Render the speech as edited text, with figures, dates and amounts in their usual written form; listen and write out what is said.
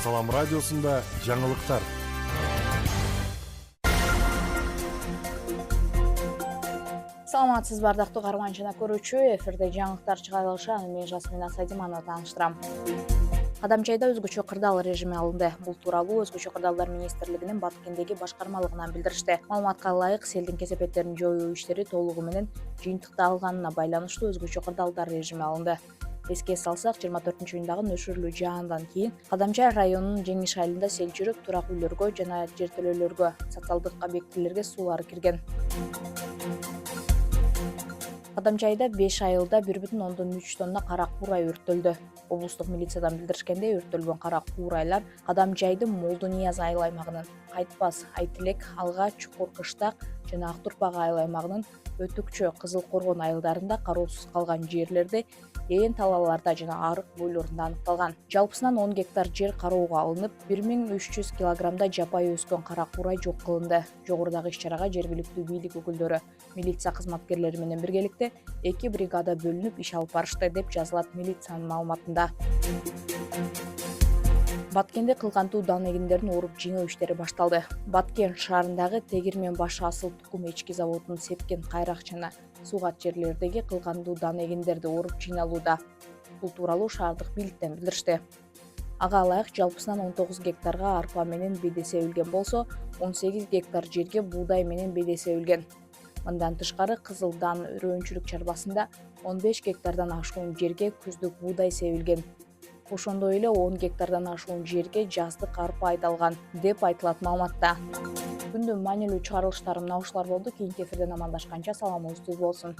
Салам радиосунда жаңылыктар. Саламатсыз бардактуу каарман жана көрүүчү, эфирде жаңылыктар чыгарылышы, аны мен Жасмина Садиманова тааныштырам. Кадамчайда өзгөчө кырдаал режими алынды. Бул тууралуу Өзгөчө кырдаалдар министрлигинин Баткендеги башкармалыгынан билдиришти. Маалыматка ылайык, селдин кесепеттерин жоюу иштери толугу менен жыйынтыкталганына байланыштуу өзгөчө кырдаалдар режими алынды. Эске салсак, 24-июндагы нөшүрлүү жаандан кийин Кадамчай районунун Жеңиш айылында сел жүрүп, турак үйлөргө жана жертөлөлөргө, социалдык объектилерге суулар кирген. Кадамчайда 5 айылда 1,3 тонна кара куурай өрттөлдү. Облустук милициядан билдиришкендей, өрттөлгөн кара куурайлар Кадамчайдын Молду Нияз айыл аймагынын, Кайтпас, Айтилек, Алга, Чукур Кыштак жана Актурпак айыл аймагынын Өтүкчө, Кызыл Коргон айылдарында кароосуз калган жерлерде, ээн талааларда жана арык бойлорунда аныкталган. Жалпысынан 10 гектар жер кароого алынып, 1300 килограммда жапайы өскөн кара куурай жок кылынды. Жогорудагы иш-чарага жергиликтүү бийлик өкүлдөрү, милиция кызматкерлери менен биргеликте 2 бригада бөлүнүп иш алып барышты, деп жазылат милициянын маалыматында. Баткенде кылгандуу дан эгиндерин оруп жеңүү иштери башталды. Баткен шаарындагы Тегирмен баш асыл тукум эчки заводунун Сепкен, Кайрак жана Сугат жерлердеги кылгандуу дан эгиндерди оруп жыйналууда. Бул тууралуу шаардык бийликтен билдиришти. Ага ылайык, жалпысынан 19 гектарга арпа менен беде себилген болсо, 18 гектар жерге буудай менен беде себилген. Мындан тышкары, Кызыл дан өрөөнчүлүк чарбасында 15 гектардан ашуун жерге күздүк буудай себилген. Ошондой эле 10 гектардан ашуун жерге жаздык арпа айдалган, деп айтылат маалыматта. Күндүн маанилүү чыгарылыштары мына ушулар болду. Кийинки эфирден амандашканча саламыңыз түз болсун.